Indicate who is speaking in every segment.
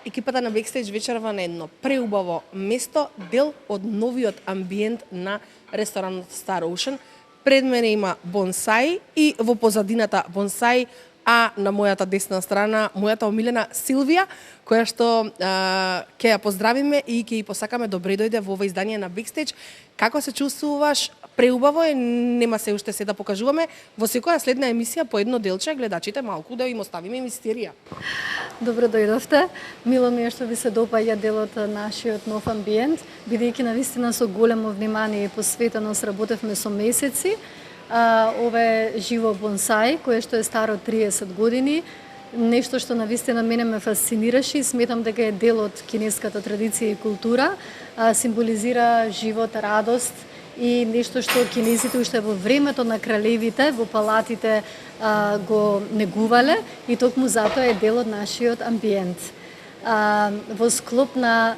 Speaker 1: екипата на Бекстејдж вечерва на едно преубаво место, дел од новиот амбиент на ресторанот Star Ocean. Пред мене има бонсаи и во позадината бонсаи, а на мојата десна страна мојата омилена Силвија, која што ќе ја поздравиме и ќе ја посакаме добре дојде во ова издание на Бекстејдж. Како се чувствуваш? Преубаво е, нема се уште се да покажуваме. Во секоја следна емисија по едно делче гледачите малку да им оставиме мистерија.
Speaker 2: Добро дојдовте. Мило ми е што ви се допаѓа делот нашиот нов амбиент, бидејќи навистина со големо внимание и посветено сработевме со месеци. Ова е живо бонсај, кое што е старо 30 години. Нешто што навистина мене ме фасцинираше и сметам дека е дел од кинеската традиција и култура. Символизира живот, радост и нешто што кинезите уште во времето на кралевите, во палатите го негувале и токму затоа е дел од нашиот амбиент. Во склоп на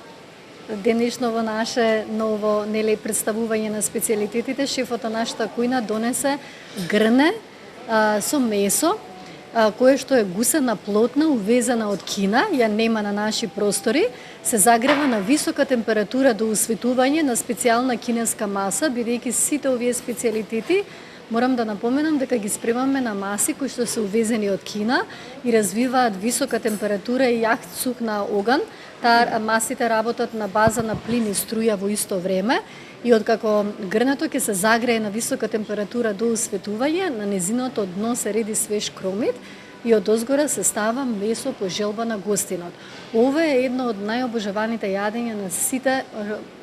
Speaker 2: денешново наше ново представување на специјалитетите, шефот на нашата кујна донесе грне со месо, кое што е гусена плотна, увезена од Кина, ја нема на наши простори, се загрева на висока температура до усветување на специјална кинеска маса, бидејќи сите овие специјалитети, морам да напоменам дека ги спремаме на маси кои што се увезени од Кина и развиваат висока температура и јах сух на оган. Масите работат на база на плин и струја во исто време и откако грнето ќе се загрее на висока температура до усветување, на незиното дно се реди свеж кромит и од озгора се става месо по желба на гостинот. Ова е едно од најобожаваните јадења на сите,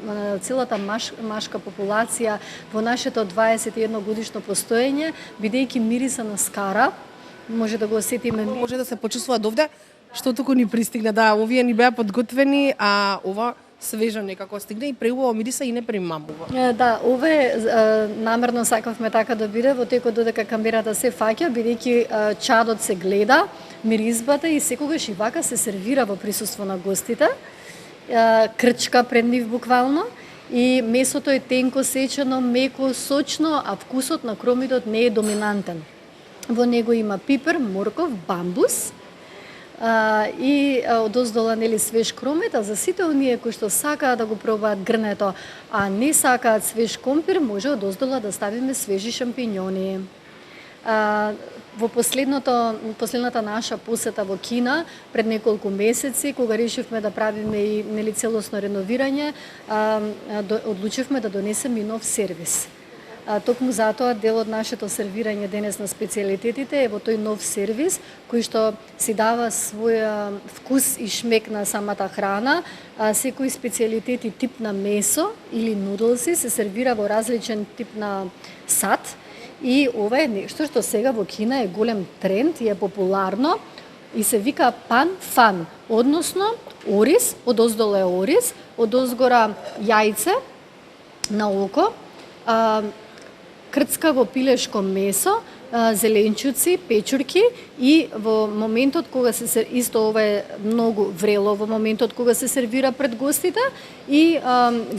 Speaker 2: на целата машка популација во нашето 21 годишно постоење, бидејќи мириса на скара, може да го осетиме.
Speaker 1: Може да се почувствува овде, што туку ни пристигна. Да, овие ни беа подготвени, а ова свежо некако стигне и преубаво мириса и не примамува.
Speaker 2: Да, ове намерно сакавме така да биде во текот додека камерата се фаќа, бидејќи чадот се гледа, миризбата и секогаш и вака се сервира во присуство на гостите. Крчка пред нив буквално и месото е тенко сечено, меко, сочно, а вкусот на кромидот не е доминантен. Во него има пипер, морков, бамбус, и одоздола нели свеж кромет, а за сите оние кои што сакаат да го пробаат грнето, а не сакаат свеж компир, може одоздола да ставиме свежи шампиньони. Во последната наша посета во Кина пред неколку месеци, кога решивме да правиме и нели целосно реновирање, одлучивме да донесеме и нов сервис. Токму затоа дел од нашето сервирање денес на специјалитетите е во тој нов сервис кој што си дава свој вкус и шмек на самата храна. Секој специјалитет и тип на месо или нудлси се сервира во различен тип на сад и ова е нешто што сега во Кина е голем тренд и е популарно и се вика пан фан, односно ориз, одоздоле е ориз, одозгора јајце на око, крцкаво пилешко месо, зеленчуци, печурки и во моментот кога се исто ова е многу врело во моментот кога се сервира пред гостите и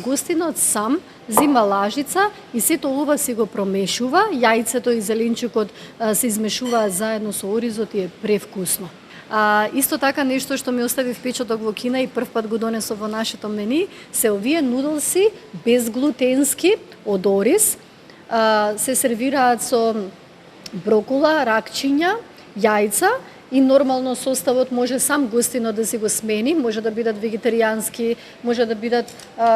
Speaker 2: гостинот сам зема лажица и сето ова се го промешува, јајцето и зеленчукот се измешуваат заедно со оризот и е превкусно. Исто така нешто што ми остави впечаток во Кина и првпат го донесов во нашето мени се овие нудлси безглутенски од ориз. Се сервираат со брокула, ракчиња, јајца и нормално составот може сам гостинот да си го смени, може да бидат вегетаријански, може да бидат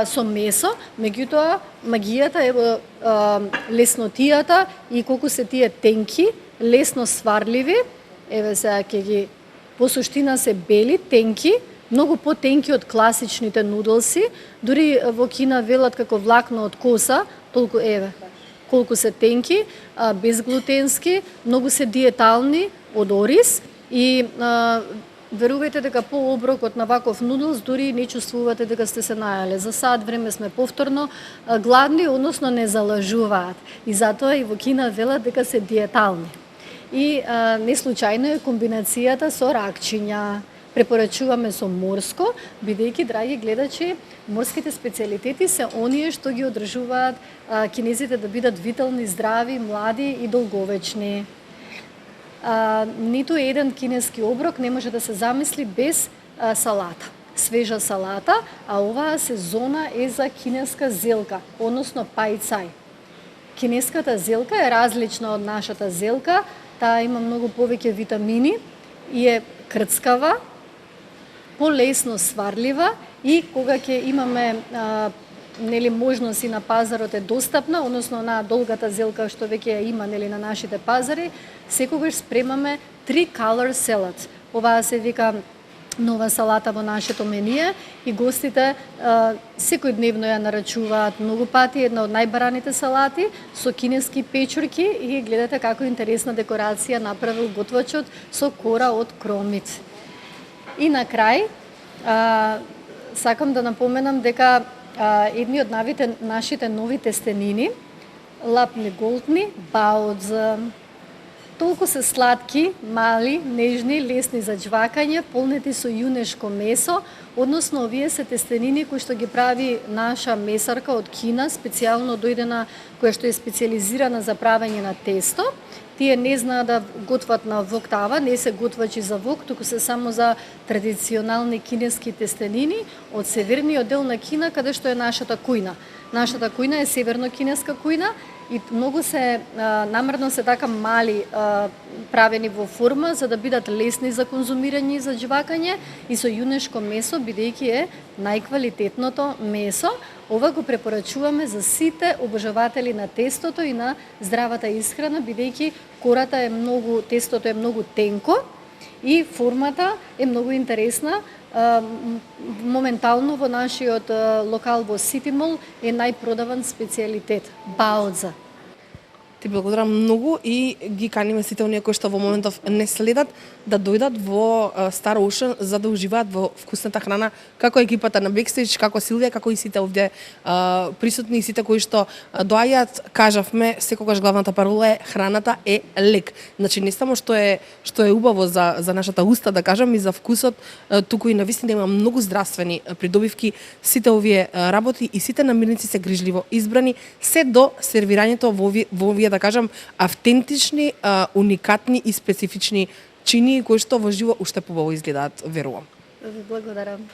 Speaker 2: со месо, меѓутоа магијата е во леснотијата и колку се тие тенки, лесно сварливи, еве сега ќе ги по суштина се бели, тенки, многу потенки од класичните нудлси, дури во Кина велат како влакно од коса, толку еве колку се тенки, безглутенски, многу се диетални од ориз и верувајте дека по оброкот на ваков нудлс дури не чувствувате дека сте се најале. За сад време сме повторно гладни, односно не залажуваат. И затоа и во Кина велат дека се диетални. И не случајно е комбинацијата со ракчиња. Препорачуваме со морско, бидејќи, драги гледачи, морските специјалитети се оние што ги одржуваат кинезите да бидат витални, здрави, млади и долговечни. Ниту еден кинески оброк не може да се замисли без салата. свежа салата, а оваа сезона е за кинеска зелка, односно пајцај. Кинеската зелка е различна од нашата зелка, таа има многу повеќе витамини и е крцкава, полесно сварлива и кога ќе имаме можност и на пазарот е достапна, односно на долгата зелка што веќе ја има на нашите пазари, секогаш спремаме 3 color salad. Оваа се вика нова салата во нашето менија и гостите секојдневно ја нарачуваат многу пати, една од најбараните салати со кинески печурки и гледате како интересна декорација направил готвачот со кора од кромит. И на крај сакам да напоменам дека едни од нашите нови тестенини, лапни голтни, баодза, толку се сладки, мали, нежни, лесни за џвакање, полнети со јунешко месо, односно овие се тестенини кои што ги прави наша месарка од Кина, специјално дојдена која што е специјализирана за правење на тесто. Тие не знаат да готват на вок тава, не се готвачи за вок, туку се само за традиционални кинески тестенини од северниот дел на Кина, каде што е нашата кујна. Нашата кујна е северно-кинеска кујна и многу се намерно се така мали правени во форма за да бидат лесни за конзумирање и за џвакање и со јунешко месо бидејќи е најквалитетното месо. Ова го препорачуваме за сите обожаватели на тестото и на здравата исхрана бидејќи кората е многу, тестото е многу тенко и формата е многу интересна. Моментално во нашиот локал во Сити Мол е најпродаван специјалитет баодза.
Speaker 1: Ти благодарам многу и ги каниме сите оние кои што во моментов не следат да дојдат во Star Ocean за да уживаат во вкусната храна, како екипата на Backstage, како Силвија, како и сите овде присутни и сите кои што доаѓаат. Кажавме, секогаш главната парола е храната е лек. Значи не само што е убаво за нашата уста, да кажам, и за вкусот, туку и навистина има многу здравствени придобивки. Сите овие работи и сите намирници се грижливо избрани, се до сервирањето во овие да кажам автентични, уникатни и специфични чини кои што во живо уште побаво изгледаат, верувам.
Speaker 2: Благодарам.